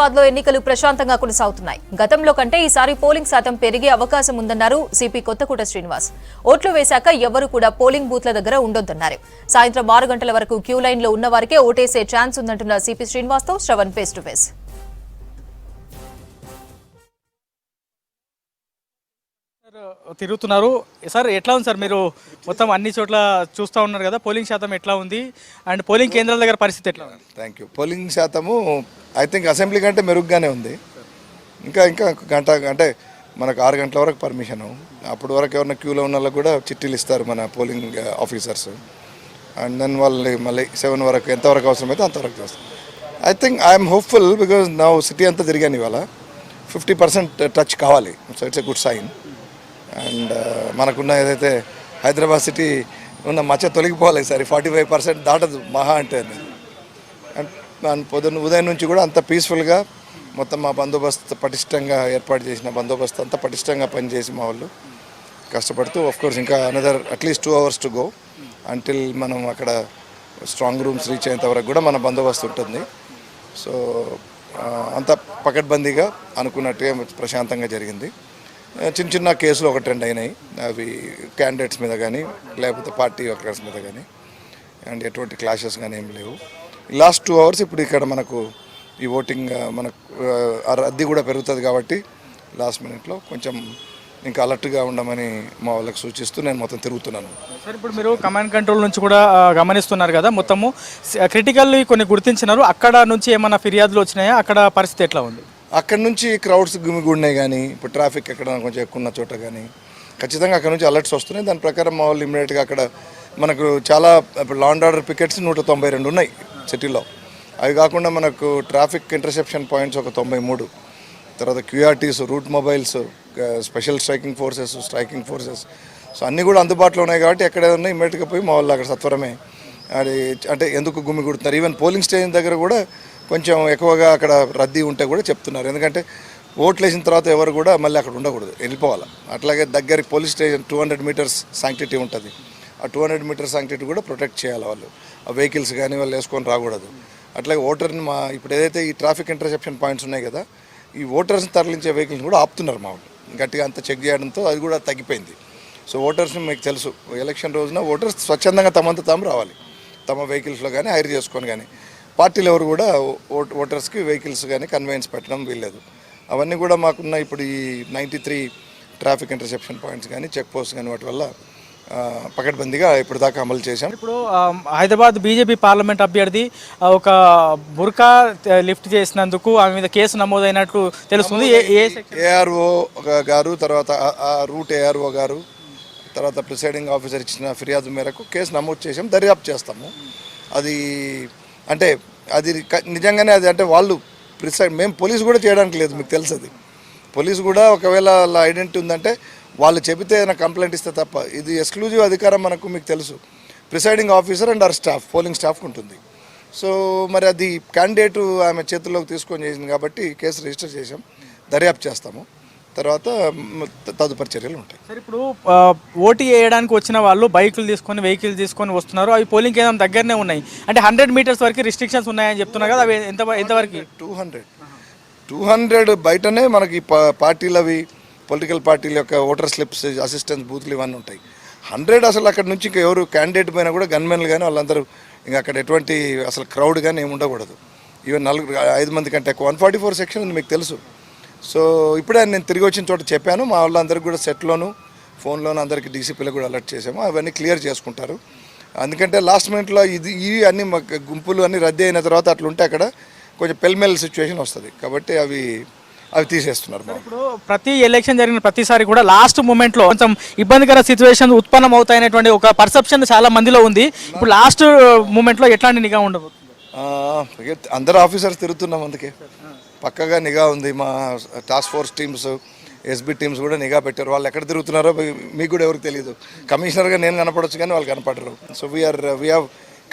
హైదరాబాద్ లో ఎన్నికలు ప్రశాంతంగా కొనసాగుతున్నాయి. గతంలో కంటే ఈసారి పోలింగ్ శాతం పెరిగే అవకాశం ఉందన్నారు సిపి కొత్తకోట శ్రీనివాస్. ఓట్లు వేశాక ఎవరు కూడా పోలింగ్ బూత్ల దగ్గర ఉండొద్దన్నారు. సాయంత్రం 6 గంటల వరకు క్యూ లైన్ లో ఉన్న వారికే ఓటేసే ఛాన్స్ ఉందంటున్న సిపి శ్రీనివాస్ తో శ్రవణ్ ఫేస్ టు ఫేస్. తిరుగుతున్నారు సార్, ఎట్లా ఉంది సార్? మీరు మొత్తం అన్ని చోట్ల చూస్తూ ఉన్నారు కదా, పోలింగ్ శాతం ఎట్లా ఉంది అండ్ పోలింగ్ కేంద్రాల దగ్గర పరిస్థితి ఎట్లా ఉంది? Thank you. పోలింగ్ శాతము ఐ థింక్ అసెంబ్లీ కంటే మెరుగ్గానే ఉంది. ఇంకా గంట అంటే మనకు 6 గంటల వరకు పర్మిషను. అప్పటి వరకు ఎవరైనా క్యూలో ఉన్న వాళ్ళకి కూడా చిట్టీలు ఇస్తారు మన పోలింగ్ ఆఫీసర్స్. అండ్ దెన్ వాళ్ళు మళ్ళీ 7 వరకు ఎంతవరకు అవసరమైతే అంతవరకు చేస్తారు. I think I'm hopeful because నా సిటీ అంతా తిరిగాను ఇవాళ. 50% టచ్ కావాలి. So it's a good sign. And మనకున్న ఏదైతే హైదరాబాద్ సిటీ ఉన్న మచ్చ తొలగిపోవాలి ఈసారి. 45% దాటదు మహా అంటే. అండ్ ఉదయం నుంచి కూడా అంత పీస్ఫుల్గా మొత్తం మా బందోబస్తు పటిష్టంగా ఏర్పాటు చేసిన బందోబస్తు అంతా పటిష్టంగా పనిచేసి మా వాళ్ళు కష్టపడుతూ కోర్స్ ఇంకా another at least 2 hours to go until మనం అక్కడ స్ట్రాంగ్ రూమ్స్ రీచ్ అయ్యేంత వరకు కూడా మన బందోబస్తు ఉంటుంది. సో అంత పకడ్బందీగా అనుకున్నట్టుగా ప్రశాంతంగా జరిగింది. చిన్న చిన్న కేసులు 1-2 అయినాయి. అవి క్యాండిడేట్స్ మీద కానీ లేకపోతే పార్టీ వర్కర్స్ మీద కానీ. అండ్ ఎటువంటి క్లాషెస్ కానీ ఏం లేవు. లాస్ట్ 2 hours ఇప్పుడు ఇక్కడ మనకు ఈ ఓటింగ్ మనకు రద్దీ కూడా పెరుగుతుంది కాబట్టి లాస్ట్ మినిట్లో కొంచెం ఇంకా అలర్ట్గా ఉండమని మా వాళ్ళకి సూచిస్తూ నేను మొత్తం తిరుగుతున్నాను. సార్, ఇప్పుడు మీరు కమాండ్ కంట్రోల్ నుంచి కూడా గమనిస్తున్నారు కదా, మొత్తము క్రిటికల్ కొన్ని గుర్తించినారు. అక్కడ నుంచి ఏమైనా ఫిర్యాదులు వచ్చినాయా? అక్కడ పరిస్థితి ఎట్లా ఉంది? అక్కడ నుంచి క్రౌడ్స్ గుమిగూడినాయి కానీ ఇప్పుడు ట్రాఫిక్ ఎక్కడ కొంచెం ఎక్కువ ఉన్న చోట కానీ ఖచ్చితంగా అక్కడ నుంచి అలర్ట్స్ వస్తున్నాయి. దాని ప్రకారం మా వాళ్ళు ఇమ్మీడియట్గా అక్కడ మనకు చాలా ఇప్పుడు లా అండ్ ఆర్డర్ పికెట్స్ 192 ఉన్నాయి సిటీలో. అవి కాకుండా మనకు ట్రాఫిక్ ఇంటర్సెప్షన్ పాయింట్స్ ఒక 93, తర్వాత QRTs, route mobiles, special striking forces so అన్నీ కూడా అందుబాటులో ఉన్నాయి కాబట్టి ఎక్కడైనా ఇమ్మీడియట్గా పోయి మా వాళ్ళు అక్కడ సత్వరమే అది అంటే ఎందుకు గుమిగూడుతున్నారు. ఈవెన్ పోలింగ్ స్టేషన్ దగ్గర కూడా కొంచెం ఎక్కువగా అక్కడ రద్దీ ఉంటే కూడా చెప్తున్నారు. ఎందుకంటే ఓట్లు వేసిన తర్వాత ఎవరు కూడా మళ్ళీ అక్కడ ఉండకూడదు, వెళ్ళిపోవాలి. అట్లాగే దగ్గరికి పోలీస్ స్టేషన్ 200 meters శాంక్టిటీ ఉంటుంది. ఆ 200 meters శాంక్టిటీ కూడా ప్రొటెక్ట్ చేయాలి వాళ్ళు. ఆ వెహికల్స్ కానీ వాళ్ళు వేసుకొని రాకూడదు. అట్లాగే ఓటర్ని ఇప్పుడు ఏదైతే ఈ ట్రాఫిక్ ఇంటర్సెప్షన్ పాయింట్స్ ఉన్నాయి కదా, ఈ ఓటర్స్ని తరలించే వెహికల్స్ కూడా ఆపుతున్నారు మా వాళ్ళు. గట్టిగా అంతా చెక్ చేయడంతో అది కూడా తగ్గిపోయింది. సో ఓటర్స్ని మీకు తెలుసు, ఎలక్షన్ రోజున ఓటర్స్ స్వచ్ఛందంగా తమంతా తాము రావాలి. తమ వెహికల్స్లో కానీ హైర్ చేసుకొని కానీ. పార్టీలు ఎవరు కూడా ఓటర్స్కి వెహికల్స్ కానీ కన్వెయన్స్ పెట్టడం వీల్లేదు. అవన్నీ కూడా మాకున్న ఇప్పుడు ఈ 93 ట్రాఫిక్ ఇంటర్సెప్షన్ పాయింట్స్ కానీ చెక్ పోస్ట్ కానీ వాటి వల్ల పకడ్బందీగా ఇప్పటిదాకా అమలు చేశాం. ఇప్పుడు హైదరాబాద్ బీజేపీ పార్లమెంట్ అభ్యర్థి ఒక బుర్కా లిఫ్ట్ చేసినందుకు ఆమె మీద కేసు నమోదైనట్లు తెలుస్తుంది. ఏఆర్ఓ గారు, తర్వాత రూట్ ఏఆర్ఓ గారు, తర్వాత ప్రిసైడింగ్ ఆఫీసర్ ఇచ్చిన ఫిర్యాదు మేరకు కేసు నమోదు చేసాం. దర్యాప్తు చేస్తాము. అది అంటే అది నిజంగానే అది అంటే వాళ్ళు మేము పోలీసు కూడా చేయడానికి లేదు. మీకు తెలుసు, అది పోలీసు కూడా ఒకవేళ వాళ్ళ ఐడెంటిటీ ఉందంటే వాళ్ళు చెబితే ఏదైనా కంప్లైంట్ ఇస్తే తప్ప. ఇది ఎక్స్క్లూజివ్ అధికారం మనకు మీకు తెలుసు presiding officer and or staff, polling స్టాఫ్కి ఉంటుంది. సో మరి అది క్యాండిడేట్ ఆమె చేతుల్లోకి తీసుకొని చేసింది కాబట్టి కేసు రిజిస్టర్ చేసాం. దర్యాప్తు చేస్తాము. తర్వాత తదుపరి చర్యలు ఉంటాయి. సార్, ఇప్పుడు ఓటు వేయడానికి వచ్చిన వాళ్ళు బైకులు తీసుకొని వెహికల్ తీసుకొని వస్తున్నారు. అవి పోలింగ్ కేంద్రం దగ్గరనే ఉన్నాయి. అంటే 100 meters వరకు రిస్ట్రిక్షన్స్ ఉన్నాయని చెప్తున్నారు కదా, అవి ఎంతవరకు? 200 బయటనే మనకి పార్టీలు అవి పొలిటికల్ పార్టీల యొక్క ఓటర్ స్లిప్స్, అసిస్టెన్స్ బూత్లు ఇవన్నీ ఉంటాయి. 100 అసలు అక్కడ నుంచి ఇంకా ఎవరు క్యాండిడేట్ పైన కూడా గన్మెన్లు కానీ వాళ్ళందరూ ఇంకా అక్కడ ఎటువంటి అసలు క్రౌడ్ కానీ ఏమి ఉండకూడదు. ఈవెన్ 5 మంది కంటే ఎక్కువ 144 సెక్షన్ ఉంది మీకు తెలుసు. సో ఇప్పుడే నేను తిరిగి వచ్చిన చోట చెప్పాను. మా వాళ్ళందరికీ కూడా సెట్లోను ఫోన్లోను అందరికీ డీసీపీలకు కూడా అలర్ట్ చేసాము. అవన్నీ క్లియర్ చేసుకుంటారు. ఎందుకంటే లాస్ట్ మినిట్లో ఇవి అన్ని గుంపులు అన్నీ రద్దీ అయిన తర్వాత అట్లుంటే అక్కడ కొంచెం పెల్మెల్ సిచ్యువేషన్ వస్తుంది కాబట్టి అవి తీసేస్తున్నారు. ఇప్పుడు ప్రతి ఎలక్షన్ జరిగిన ప్రతిసారి కూడా లాస్ట్ మూమెంట్లో కొంచెం ఇబ్బందికర సిచ్యువేషన్ ఉత్పన్నం అవుతాయనేటువంటి ఒక పర్సెప్షన్ చాలా మందిలో ఉంది. ఇప్పుడు లాస్ట్ మూమెంట్లో ఎట్లాంటి నిఘా ఉండబోతుంది? అందరు ఆఫీసర్స్ తిరుగుతున్నాం, అందుకే పక్కగా నిఘా ఉంది. మా task force teams, SB teams కూడా నిఘా పెట్టారు. వాళ్ళు ఎక్కడ తిరుగుతున్నారో మీకు కూడా ఎవరికి తెలియదు. కమిషనర్గా నేను కనపడవచ్చు కానీ వాళ్ళు కనపడరు. So we have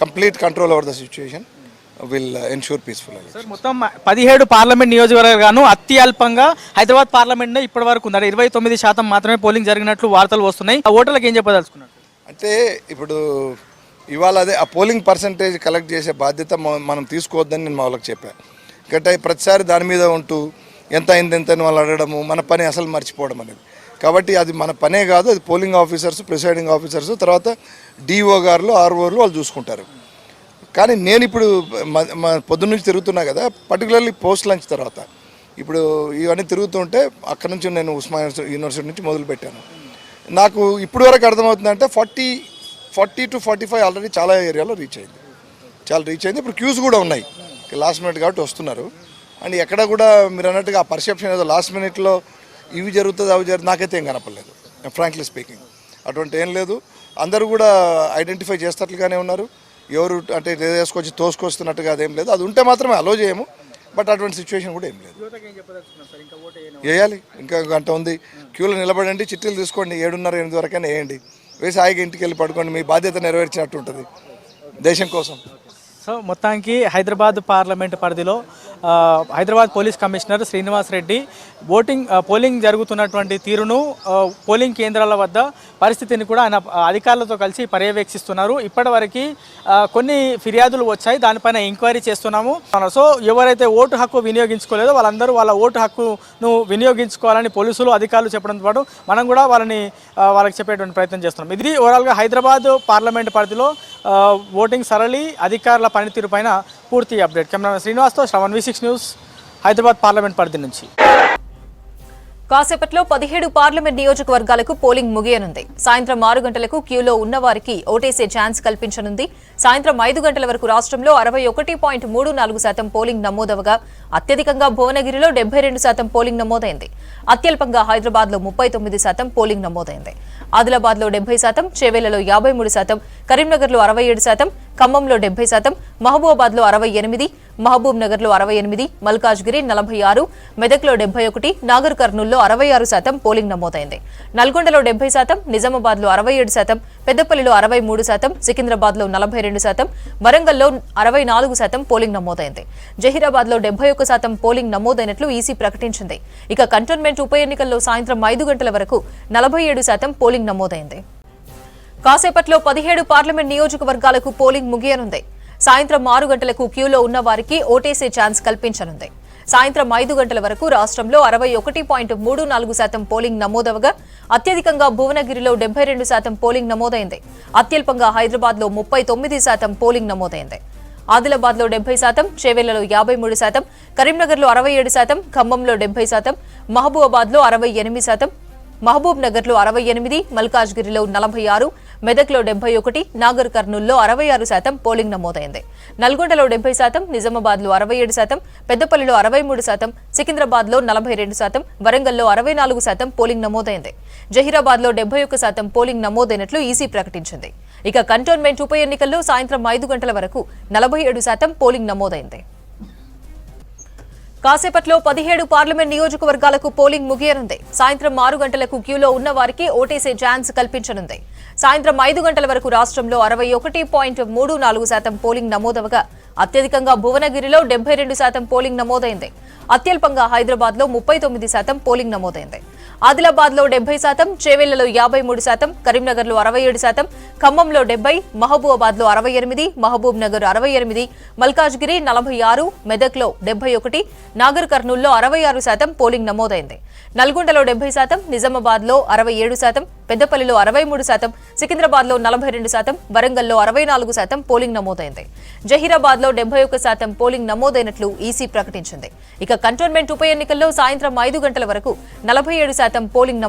complete control over the situation. Will ensure peaceful. Sir, మొత్తం 17 పార్లమెంట్ నియోజకవర్గాలు అత్యల్పంగా హైదరాబాద్ పార్లమెంట్ ఇప్పటి వరకు ఉన్నారు. 29% మాత్రమే పోలింగ్ జరిగినట్లు వార్తలు వస్తున్నాయి. ఆ ఓటర్లకు ఏం చెప్పదలుచుకున్నారు? అంటే ఇప్పుడు ఇవాళ అదే ఆ పోలింగ్ పర్సంటేజ్ కలెక్ట్ చేసే బాధ్యత మనం తీసుకోవద్దని నేను మా వాళ్ళకి చెప్పాను. గట్ట ప్రతిసారి దాని మీద ఉంటూ ఎంత అయింది ఎంత అని వాళ్ళు అడగడము, మన పని అసలు మర్చిపోవడం అనేది. కాబట్టి అది మన పనే కాదు, అది పోలింగ్ ఆఫీసర్స్, ప్రిసైడింగ్ ఆఫీసర్స్, తర్వాత డిఓ గారులు, ఆర్ఓలు వాళ్ళు చూసుకుంటారు. కానీ నేను ఇప్పుడు పొద్దున్న నుంచి తిరుగుతున్నా కదా, పర్టికులర్లీ పోస్ట్ లంచ్ తర్వాత ఇప్పుడు ఇవన్నీ తిరుగుతుంటే అక్కడ నుంచి నేను ఉస్మానియా యూనివర్సిటీ నుంచి మొదలుపెట్టాను. నాకు ఇప్పుడు వరకు అర్థమవుతుందంటే 40 to 45 ఆల్రెడీ చాలా ఏరియాలో రీచ్ అయింది. ఇప్పుడు క్యూస్ కూడా ఉన్నాయి, లాస్ట్ మినిట్ కాబట్టి వస్తున్నారు. అండ్ ఎక్కడ కూడా మీరు అన్నట్టుగా ఆ పర్సెప్షన్ ఏదో లాస్ట్ మినిట్లో ఇవి జరుగుతుంది అవి జరుగుతుంది నాకైతే ఏం కనపడలేదు, ఫ్రాంక్లీ స్పీకింగ్. అటువంటి ఏం లేదు, అందరూ కూడా ఐడెంటిఫై చేస్తట్లుగానే ఉన్నారు. ఎవరు అంటే వేసుకొచ్చి తోసుకొస్తున్నట్టుగా అదేం లేదు. అది ఉంటే మాత్రమే అలో చేయము, బట్ అటువంటి సిచ్యువేషన్ కూడా ఏం లేదు. వేయాలి, ఇంకా గంట ఉంది, క్యూలో నిలబడండి, చిట్టీలు తీసుకోండి, 7:30-8 వరకైనా వేయండి, వేసి హాయిగా ఇంటికి వెళ్ళి పడుకోండి, మీ బాధ్యత నెరవేర్చినట్టు ఉంటుంది దేశం కోసం. సో మొత్తానికి హైదరాబాద్ పార్లమెంట్ పరిధిలో Hyderabad police commissioner Srinivas Reddy polling జరుగుతున్నటువంటి తీరును, పోలింగ్ కేంద్రాల వద్ద పరిస్థితిని కూడా ఆయన అధికారులతో కలిసి పర్యవేక్షిస్తున్నారు. ఇప్పటివరకు కొన్ని ఫిర్యాదులు వచ్చాయి, దానిపైన ఎంక్వైరీ చేస్తున్నాము. సో ఎవరైతే ఓటు హక్కు వినియోగించుకోలేదో వాళ్ళందరూ వాళ్ళ ఓటు హక్కును వినియోగించుకోవాలని పోలీసులు అధికారులు చెప్పడంతో పాటు మనం కూడా వాళ్ళకి చెప్పేటువంటి ప్రయత్నం చేస్తున్నాం. ఇది ఓవరాల్గా హైదరాబాద్ పార్లమెంట్ పరిధిలో ఓటింగ్ సరళి అధికారుల పనితీరు పైన పూర్తి అప్డేట్. కెమెరా శ్రీనివాస్తో Shravan, V6 news, Hyderabad parliament పరిధి నుంచి. కాసేపట్లో 17 పార్లమెంట్ నియోజకవర్గాలకు పోలింగ్ ముగియనుంది. సాయంత్రం 6 గంటలకు క్యూలో ఉన్న వారికి ఓటేసే ఛాన్స్ కల్పించనుంది. సాయంత్రం 5 గంటల వరకు రాష్ట్రంలో 61.34% పోలింగ్ నమోదవగా అత్యధికంగా భువనగిరిలో 72% పోలింగ్ నమోదైంది. అత్యల్పంగా హైదరాబాద్ లో 39% పోలింగ్ నమోదైంది. ఆదిలాబాద్ లో 70%, చేవేళ్లలో 53%, కరీంనగర్ లో 67%, ఖమ్మంలో 70%, మహబూబాబాద్ లో 68%, మహబూబ్ నగర్ లో 68%, మల్కాజ్గిరి 46%, మెదక్లో 71%, నాగర్ కర్నూల్లో 66% పోలింగ్ నమోదైంది. నల్గొండలో 70%, నిజామాబాద్ లో 67%, పెద్దపల్లిలో 63%, సికింద్రాబాద్ లో 42%, వరంగల్లో 64% పోలింగ్ నమోదైంది. జహీరాబాద్ లో 71% పోలింగ్ నమోదైనట్లు ఈసీ ప్రకటించింది. ఇక కంటోన్మెంట్ ఉప ఎన్నికల్లో సాయంత్రం 5 గంటల వరకు 47% పోలింగ్ నమోదైంది. కాసేపట్లో 17 పార్లమెంట్ నియోజకవర్గాలకు పోలింగ్ ముగియనుంది. సాయంత్రం 6 గంటలకు క్యూలో ఉన్న వారికి ఓటేసే ఛాన్స్ కల్పించనుంది. సాయంత్రం 5 గంటల వరకు రాష్ట్రంలో 61.34% పోలింగ్ నమోదవగా అత్యధికంగా భువనగిరిలో 72% పోలింగ్ నమోదైంది. అత్యల్పంగా హైదరాబాద్ లో 39% పోలింగ్ నమోదైంది. ఆదిలాబాద్ లో 70%, చేవేళ్లలో 53%, కరీంనగర్ లో 67%, ఖమ్మంలో 70%, మహబూబాబాద్ లో 68%, మహబూబ్ నగర్ లో 68%, మల్కాజ్గిరిలో 46%, మెదక్లో 71%, నాగర్ కర్నూల్లో 66% పోలింగ్ నమోదైంది. నల్గొండలో 70%, నిజామాబాద్ లో 67%, పెద్దపల్లిలో 63%, సికింద్రాబాద్ లో 42%, వరంగల్లో 64% పోలింగ్ నమోదైంది. జహీరాబాద్ లో 71% పోలింగ్ నమోదైనట్లు ఈసీ ప్రకటించింది. ఇక కంటోన్మెంట్ ఉప ఎన్నికల్లో సాయంత్రం 5 గంటల వరకు 47% పోలింగ్ నమోదైంది. కాసేపట్లో 17 పార్లమెంట్ నియోజకవర్గాలకు పోలింగ్ ముగియనుంది. సాయంత్రం 6 గంటలకు క్యూలో ఉన్న వారికి ఓటేసే ఛాన్స్ కల్పించనుంది. సాయంత్రం 5 గంటల వరకు రాష్ట్రంలో 61.34% పోలింగ్ నమోదవగా అత్యధికంగా భువనగిరిలో 72% పోలింగ్ నమోదైంది. అత్యల్పంగా హైదరాబాద్ లో 39% పోలింగ్ నమోదైంది. ఆదిలాబాద్ లో 70%, చేవేళ్లలో 53%, కరీంనగర్ లో 67%, ఖమ్మంలో 70%, మహబూబాబాద్ లో 68%, మహబూబ్ నగర్ 68%, మల్కాజ్గిరి 46%, మెదక్ లో 71%, నాగర్ కర్నూల్లో 66% పోలింగ్ నమోదైంది. నల్గొండలో 70%, నిజామాబాద్ లో 67%, పెద్దపల్లిలో 63%, సికింద్రాబాద్ లో 42%, వరంగల్లో 64% పోలింగ్ నమోదైంది. జహీరాబాద్ లో 71% పోలింగ్ నమోదైనట్లు ఈసీ ప్రకటించింది. ఇక కంటోన్మెంట్ ఉప ఎన్నికల్లో సాయంత్రం 5 గంటల వరకు 47% పోలింగ్